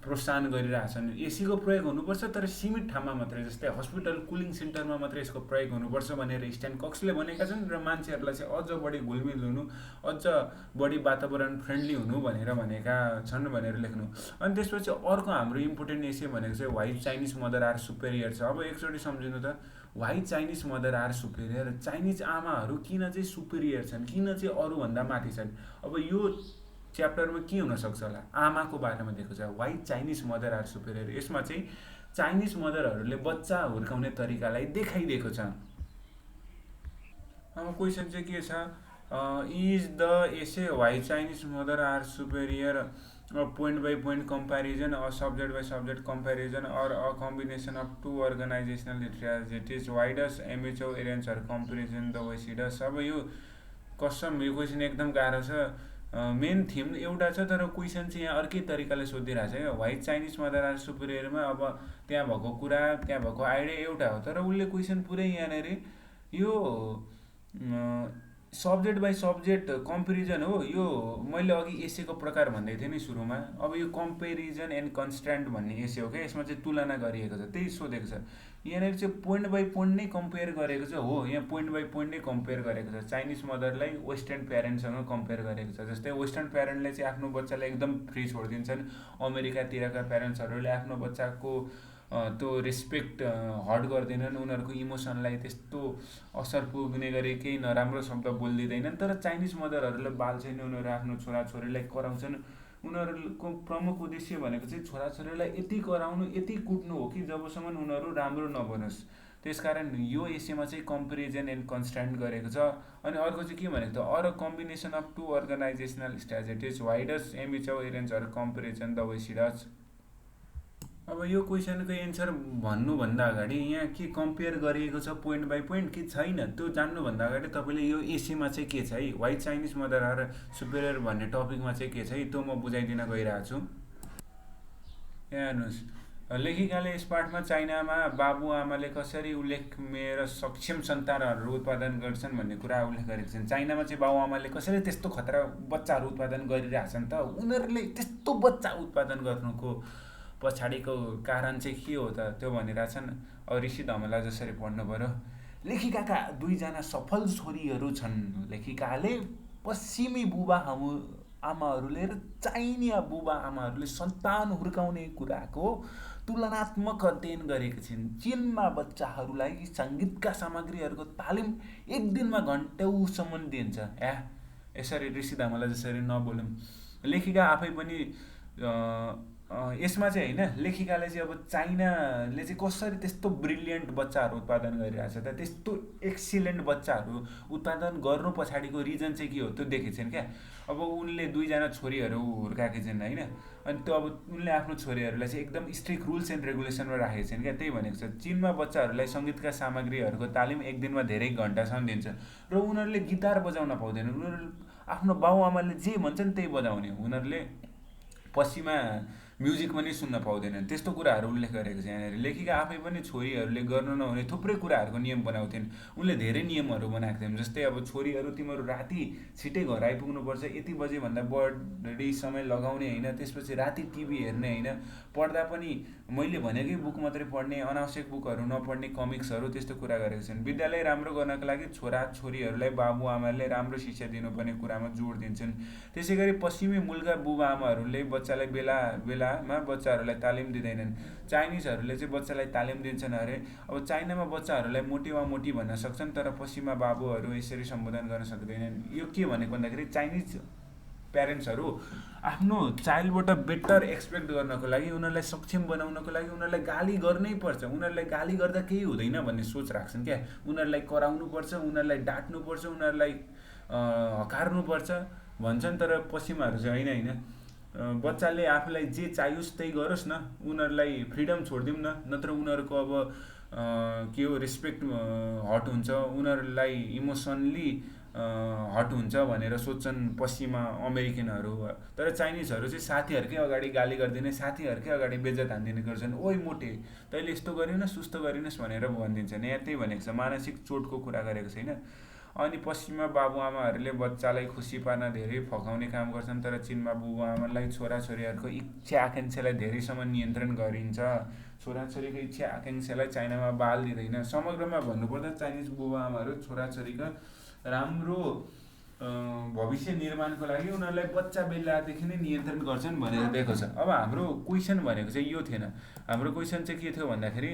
प्रोत्साहन गरिरहेछन्. एसीको प्रयोग हुनुपर्छ तर सीमित ठाउँमा मात्रै, जस्तै हस्पिटल कुलिङ सेन्टरमा मात्रै यसको प्रयोग हुनुपर्छ भनेर स्ट्यान कक्सले भनेका छन्. र मान्छेहरूलाई चाहिँ अझ बढी घुलमिल हुनु, अझ बढी वातावरण फ्रेन्डली हुनु भनेका छन् भनेर लेख्नु. अनि त्यसपछि अर्को हाम्रो इम्पोर्टेन्ट एसे भनेको चाहिँ why Chinese mother are superior छ. अब एकचोटि सम्झिनु त, why Chinese mother are superior. Chinese आमाहरू किन चाहिँ सुपेरियर छन्, किन चाहिँ अरूभन्दा माथि छन्. अब यो च्याप्टरमा के हुनसक्छ होला, आमाको बारेमा दिएको छ. Why Chinese mother are superior. यसमा चाहिँ चाइनिज मदरहरूले बच्चा हुर्काउने तरिकालाई देखाइदिएको छ. अब क्वेसन चाहिँ के छ, is the essay why Chinese mother are superior, point by point comparison, subject by subject comparison, or a combination of two organizational strategies, why does MHO arranger comparison the way she does. अब यो कसम यो क्वेसन एकदम गाह्रो छ। मेन थिम एउटा छ तर क्वेसन चाहिँ यहाँ अर्कै तरिकाले सोधिरहेको छ क्या। व्हाइट चाइनिज मदर आर सुपेरियरमा अब त्यहाँ भएको कुरा त्यहाँ भएको आइडिया एउटा हो, तर उसले क्वेसन पुरै यहाँनिर यो सब्जेक्ट बाई सब्जेक्ट कम्पेरिजन हो। यो मैले अघि एसेको प्रकार भन्दै थिएँ नि सुरुमा, अब यो कम्पेरिजन एन्ड कन्स्ट्यान्ट भन्ने एसे हो क्या। यसमा चाहिँ तुलना गरिएको छ, त्यही सोधेको छ। यहाँनिर चाहिँ पोइन्ट बाई पोइन्ट नै कम्पेयर गरेको छ हो, यहाँ पोइन्ट बाई पोइन्ट नै कम्पेयर गरेको छ। चाइनिज मदरलाई वेस्टर्न प्यारेन्टसँग कम्पेयर गरेको छ। जस्तै वेस्टर्न प्यारेन्टले चाहिँ आफ्नो बच्चालाई एकदम फ्री छोडिदिन्छन्, अमेरिकातिरका प्यारेन्ट्सहरूले आफ्नो बच्चाको त्यो रेस्पेक्ट हर्ट गर्दैनन्, उनीहरूको इमोसनलाई त्यस्तो असर पुग्ने गरी केही नराम्रो शब्द बोलिदिँदैनन्। तर चाइनिज मदरहरूले बाल्छन्, उनीहरू आफ्नो छोराछोरीलाई कराउँछन्। उनीहरूको प्रमुख उद्देश्य भनेको चाहिँ छोराछोरीलाई यति कराउनु यति कुट्नु हो कि जबसम्म उनीहरू राम्रो नबनोस्। त्यसकारण यो एसेमा चाहिँ कम्पेरिजन एन्ड कन्स्ट्यान्ट गरेको छ। अनि अर्को चाहिँ के भनेको त, or combination of two organizational strategies, why does MHO arrange or comparison the way she does. अब यो क्वेसनको एन्सर भन्नुभन्दा अगाडि यहाँ के कम्पेयर गरिएको छ पोइन्ट बाई पोइन्ट कि छैन त्यो जान्नुभन्दा अगाडि तपाईँले यो एसेमा चाहिँ के छ है, why Chinese mother are superior भन्ने टपिकमा चाहिँ के छ है त्यो म बुझाइदिन गइरहेको छु। यहाँ हेर्नुहोस्, लेखिकाले यस पाठमा चाइनामा बाबुआमाले कसरी उल्लेखनीय र सक्षम सन्तानहरू उत्पादन गर्छन् भन्ने कुरा उल्लेख गरेका छन्। चाइनामा चाहिँ बाबुआमाले कसरी त्यस्तो खतरा बच्चाहरू उत्पादन गरिरहेछन् त, उनीहरूले त्यस्तो बच्चा उत्पादन गर्नुको पछाडिको कारण चाहिँ के हो त त्यो भनिरहेछन्। अब ऋषि धमला जसरी पढ्नु पर्यो, लेखिकाका दुईजना सफल छोरीहरू छन्। लेखिकाले पश्चिमी बुबा आमाहरूले र चाइनिया बुबा आमाहरूले सन्तान हुर्काउने कुराको तुलनात्मक अध्ययन गरेका छिन्। चीनमा बच्चाहरूलाई सङ्गीतका सामग्रीहरूको तालिम एक दिनमा घन्टौँसम्म दिन्छ। यसरी ऋषि धमला जसरी नबोलौँ। लेखिका आफै पनि यसमा चाहिँ होइन, लेखिकाले चाहिँ अब चाइनाले चाहिँ कसरी त्यस्तो ब्रिलियन्ट बच्चाहरू उत्पादन गरिरहेछ त, त्यस्तो एक्सिलेन्ट बच्चाहरू उत्पादन गर्नु पछाडिको रिजन चाहिँ के हो त्यो देखेको छन् क्या। अब उनले दुईजना छोरीहरू हुर्काएकी छन् होइन, अनि त्यो अब उनले आफ्नो छोरीहरूलाई चाहिँ एकदम स्ट्रिक्ट रुल्स एन्ड रेगुलेसनमा राखेको छन् क्या। त्यही भनेको छ, चीनमा बच्चाहरूलाई सङ्गीतका सामग्रीहरूको तालिम एक दिनमा धेरै घन्टासम्म दिन्छ र उनीहरूले गिटार बजाउन पाउँदैनन्। उनीहरू आफ्नो बाउआमाले जे भन्छन् त्यही बजाउने, उनीहरूले पश्चिमा म्युजिक पनि सुन्न पाउँदैनन्। त्यस्तो कुराहरू उल्लेख गरेको छ यहाँनिर। लेखिका आफै पनि छोरीहरूले गर्नु नहुने थुप्रै कुराहरूको नियम बनाउँथिन्। उनले धेरै नियमहरू बनाएको थिइन्। जस्तै अब छोरीहरू तिमीहरू राति छिटै घर आइपुग्नुपर्छ, यति बजेभन्दा बढी समय लगाउने होइन, त्यसपछि राति टिभी हेर्ने होइन, पढ्दा पनि मैले भनेकै बुक मात्रै पढ्ने, अनावश्यक बुकहरू नपढ्ने, कमिक्सहरू, त्यस्तो कुरा गरेको छन्। विद्यालय राम्रो गर्नका लागि छोरा छोरीहरूलाई बाबुआमाले राम्रो शिक्षा दिनुपर्ने कुरामा जोड दिन्छन्। त्यसै गरी पश्चिमी मुलका बुबाआमाहरूले बच्चालाई बेलामा बच्चाहरूलाई तालिम दिँदैनन्। चाइनिजहरूले चाहिँ बच्चालाई तालिम दिन्छन् अरे। अब चाइनामा बच्चाहरूलाई मोटी वा मोटी भन्न सक्छन्, तर पश्चिमा बाबुहरू यसरी सम्बोधन गर्न सक्दैनन्। यो के भनेको भन्दाखेरि चाइनिज प्यारेन्ट्सहरू आफ्नो चाइल्डबाट बेटर एक्सपेक्ट गर्नको लागि, उनीहरूलाई सक्षम बनाउनको लागि उनीहरूलाई गाली गर्नै पर्छ। उनीहरूलाई गाली गर्दा केही हुँदैन भन्ने सोच राख्छन् क्या। उनीहरूलाई कराउनुपर्छ, उनीहरूलाई डाँट्नुपर्छ, उनीहरूलाई हकार्नुपर्छ भन्छन्। तर पश्चिमाहरू चाहिँ होइन, बच्चाले आफूलाई जे चाहियोस् त्यही गरोस् न, उनीहरूलाई फ्रिडम छोडिदिउँ न, नत्र उनीहरूको अब के हो रेस्पेक्ट हट हुन्छ, उनीहरूलाई इमोसनली हट हुन्छ भनेर सोच्छन् पश्चिमा अमेरिकनहरू। तर चाइनिजहरू चाहिँ साथीहरूकै अगाडि गाली गरिदिने, साथीहरूकै अगाडि बेइज्जत हानिदिने गर्छन्। ओइ मोटे तैँले यस्तो गरिनस् सुस्तो गरिनस् भनेर भनिदिन्छन्। यहाँ त्यही भनेको छ, मानसिक चोटको कुरा गरेको छैन। अनि पश्चिममा बाबुआमाहरूले बच्चालाई खुसी पार्न धेरै फकाउने काम गर्छन्, तर चीनमा बुबाआमालाई छोराछोरीहरूको इच्छा आकाङ्क्षालाई धेरैसम्म नियन्त्रण गरिन्छ। छोराछोरीको इच्छा आकाङ्क्षालाई चाइनामा बाल दिँदैन। समग्रमा भन्नुपर्दा चाइनिज बुबाआमाहरू छोराछोरीका राम्रो भविष्य निर्माणको लागि उनीहरूलाई बच्चा बेलादेखि नै नियन्त्रण गर्छन् भनेर दिएको छ। अब हाम्रो क्वेसन भनेको चाहिँ यो थिएन। हाम्रो क्वेसन चाहिँ के थियो भन्दाखेरि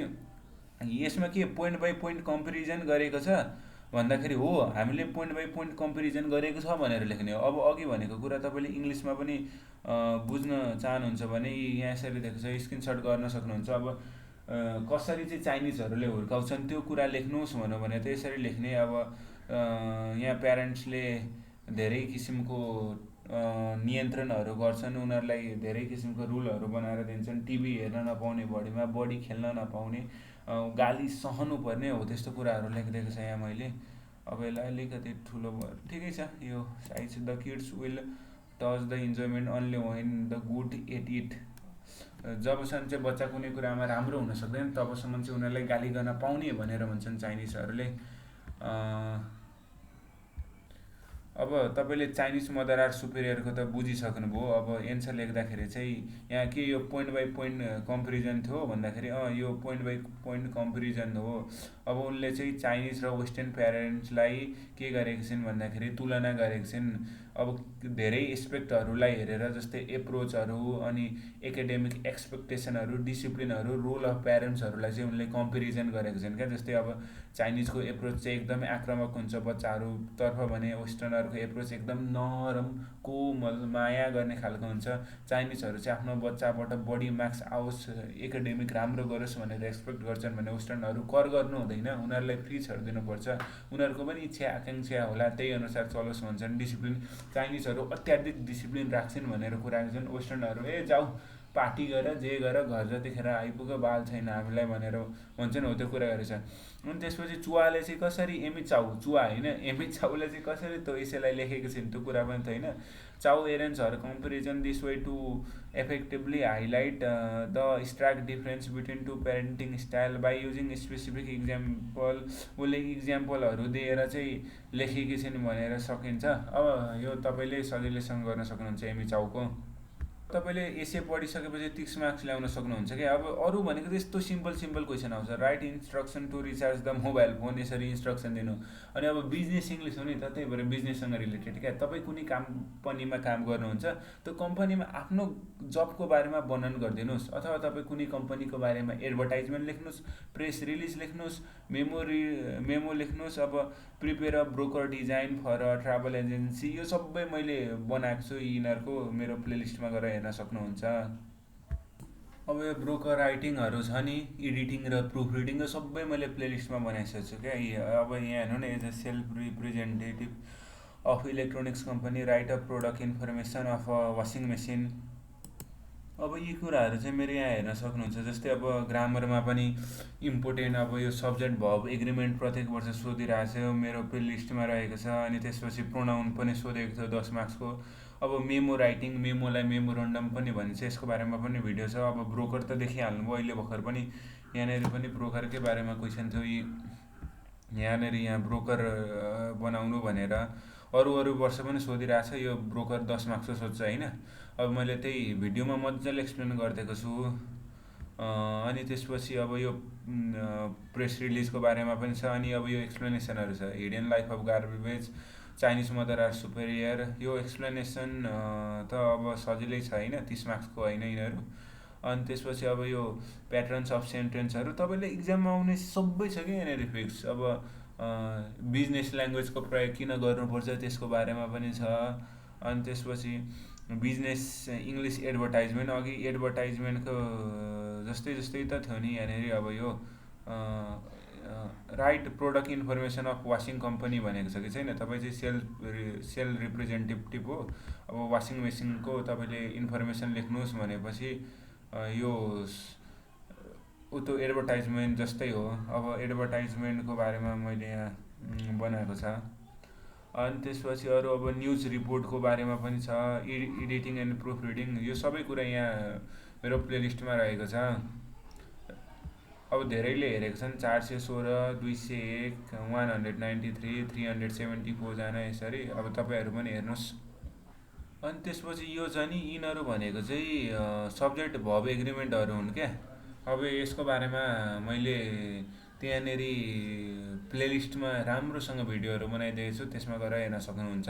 यसमा के पोइन्ट बाई पोइन्ट कम्पेरिजन गरेको छ भन्दाखेरि हो, हामीले पोइन्ट बाई पोइन्ट कम्पेरिजन गरेको छ भनेर लेख्ने हो। अब अघि भनेको कुरा तपाईँले इङ्ग्लिसमा पनि बुझ्न चाहनुहुन्छ भने यहाँ यसरी दिएको छ, स्क्रिनसट गर्न सक्नुहुन्छ। अब कसरी चाहिँ चाइनिजहरूले हुर्काउँछन् त्यो कुरा लेख्नुहोस् भन्यो भने त यसरी लेख्ने। अब यहाँ प्यारेन्ट्सले धेरै किसिमको नियन्त्रणहरू गर्छन्, उनीहरूलाई धेरै किसिमको रुलहरू बनाएर दिन्छन्, टिभी हेर्न नपाउने, बढी खेल्न नपाउने, गाली सहनुपर्ने हो त्यस्तो कुराहरू लेखिदिएको छ यहाँ मैले। अब यसलाई अलिकति ठुलो ठिकै छ यो size. The kids will touch the enjoyment only when the good at it. जबसम्म चाहिँ बच्चा कुनै कुरामा राम्रो हुन सक्दैन तबसम्म चाहिँ उनीहरूलाई गाली गर्न पाउने भनेर भन्छन् चाइनिजहरूले। अब तपाईँले चाइनिज मदर आर्ट सुपेरियरको त बुझिसक्नुभयो। अब एन्सर लेख्दाखेरि चाहिँ यहाँ के यो पोइन्ट बाई पोइन्ट कम्पेरिजन थियो भन्दाखेरि यो पोइन्ट बाई पोइन्ट कम्पेरिजन हो। अब उनले चाहिँ चाइनिज र वेस्टर्न प्यारेन्ट्सलाई के गरेका छिन् भन्दाखेरि तुलना गरेका छिन्। अब धेरै एस्पेक्टहरूलाई हेरेर, जस्तै एप्रोचहरू, अनि एकाडेमिक एक्सपेक्टेसनहरू, डिसिप्लिनहरू, रोल अफ प्यारेन्ट्सहरूलाई चाहिँ उनले कम्पेरिजन गरेका छन् क्या। जस्तै अब चाइनिजको एप्रोच चाहिँ एकदमै आक्रामक हुन्छ बच्चाहरूतर्फ भने वेस्टर्नहरूको एप्रोच एकदम नरम, कोमल, माया गर्ने खालको हुन्छ। चाइनिजहरू चाहिँ आफ्नो बच्चाबाट बढी मार्क्स आओस्, एकाडेमिक राम्रो गरोस् भनेर एक्सपेक्ट गर्छन् भने वेस्टर्नहरू कर गर्नु हुँदैन, उनीहरूलाई फ्री छोडिदिनुपर्छ। उनीहरूको पनि इच्छा आकाङ्क्षा होला, त्यही अनुसार चलोस् भन्छन्। डिसिप्लिन चाइनिजहरू अत्याधिक डिसिप्लिन राख्छन् भनेर कुरा गर्छन्। वेस्टर्नहरू जाऊ पार्टी गर, जे गर, घर जतिखेर आइपुग, बाल छैन हामीलाई भनेर भन्छन्। हो त्यो कुरा गरेछ। अनि त्यसपछि चुवाले चाहिँ कसरी, एमी चाउ, चुवा होइन, एमी चाउले चाहिँ कसरी त्यो यसैलाई लेखेको छिन् त्यो कुरा पनि त होइन। चाउ एरेन्जहरू comparison this way to effectively highlight the stark difference between two parenting style by using specific example. उसले इक्जाम्पलहरू दिएर चाहिँ लेखेकी छिन् भनेर सकिन्छ। अब यो तपाईँले सजिलैसँग गर्न सक्नुहुन्छ एमी चाउको। तपाईँले एसे पढिसकेपछि 30 मार्क्स ल्याउन सक्नुहुन्छ क्या। अब अरू भनेको त्यस्तो सिम्पल क्वेसन आउँछ, write instruction to recharge the mobile phone, यसरी इन्स्ट्रक्सन दिनु। अनि अब बिजनेस इङ्ग्लिस हो नि त, त्यही भएर बिजनेससँग रिलेटेड क्या। तपाईँ कुनै कम्पनीमा काम गर्नुहुन्छ, त्यो कम्पनीमा आफ्नो जबको बारेमा वर्णन गरिदिनुहोस्, अथवा तपाईँ कुनै कम्पनीको बारेमा एडभर्टाइजमेन्ट लेख्नुहोस्, प्रेस रिलिज लेख्नुहोस्, मेमो लेख्नुहोस्। अब prepare a brochure design for a travel agency, यो सबै मैले बनाएको छु, यिनीहरूको मेरो प्लेलिस्टमा गएर हेर्न सक्नुहुन्छ। अब यो ब्रोकर राइटिङहरू छ नि, एडिटिङ र प्रुफ रिडिङ, यो सबै मैले प्लेलिस्टमा बनाइसकेको छु क्या। अब यहाँ हेर्नु न, as a sales representative of electronics company, write a product information of a washing machine. अब यी कुराहरू चाहिँ मेरो यहाँ हेर्न सक्नुहुन्छ। जस्तै अब ग्रामरमा पनि इम्पोर्टेन्ट, अब यो सब्जेक्ट भर्ब एग्रिमेन्ट प्रत्येक वर्ष सोधिरहेको छ, मेरो प्लेलिस्टमा रहेको छ। अनि त्यसपछि प्रोनाउन पनि सोधेको थियो 10 मार्क्सको। अब मेमो राइटिङ, मेमोलाई मेमोरन्डम पनि भनिन्छ, यसको बारेमा पनि भिडियो छ। अब ब्रोकर त देखिहाल्नुभयो, अहिले भर्खर पनि यहाँनिर पनि ब्रोकरकै बारेमा क्वेसन थियो। यहाँ ब्रोकर बनाउनु भनेर अरू वर्ष पनि सोधिरहेको छ। यो ब्रोकर 10 मार्क्सको सोध्छ होइन। अब मैले त्यही भिडियोमा मजाले एक्सप्लेन गरिदिएको छु। अनि त्यसपछि अब यो प्रेस रिलिजको बारेमा पनि छ। अनि अब यो एक्सप्लेनेसनहरू छ, hidden life of garbage, Chinese mother are superior. यो एक्सप्लेनेसन त अब सजिलै छ होइन, 30 मार्क्सको होइन यिनीहरू। अनि त्यसपछि अब यो प्याटर्न्स अफ सेन्टेन्सहरू तपाईँले इक्जाममा आउने सबै छ कि यहाँनिर फिक्स। अब बिजनेस ल्याङ्ग्वेजको प्रयोग किन गर्नुपर्छ त्यसको बारेमा पनि छ। अनि त्यसपछि बिजनेस इङ्ग्लिस एडभर्टाइजमेन्ट, अघि एडभर्टाइजमेन्टको जस्तै त थियो नि यहाँनिर। अब यो right product information of washing company भनेको छ कि छैन। तपाईँ चाहिँ सेल रिप्रेजेन्टेटिभ हो, अब वासिङ मेसिनको तपाईँले इन्फर्मेसन लेख्नुहोस् भनेपछि यो त्यो एडभर्टाइजमेन्ट जस्तै हो। अब एडभर्टाइजमेन्टको बारेमा मैले यहाँ बनाएको छ। अनि त्यसपछि अरू अब न्युज रिपोर्टको बारेमा पनि छ, एडिटिङ एन्ड प्रुफ रिडिङ, यो सबै कुरा यहाँ मेरो प्लेलिस्टमा रहेको छ। अब धेरैले हेरेको छन्, 416, 201, 193, 374 जना यसरी। अब तपाईँहरू पनि हेर्नुहोस्। अनि त्यसपछि यो छ नि, यिनीहरू भनेको चाहिँ सब्जेक्ट भर्ब एग्रिमेन्टहरू हुन् क्या। अब यसको बारेमा मैले त्यहाँनिर प्लेलिस्टमा राम्रोसँग भिडियोहरू बनाइदिएको छु, त्यसमा गएर हेर्न सक्नुहुन्छ।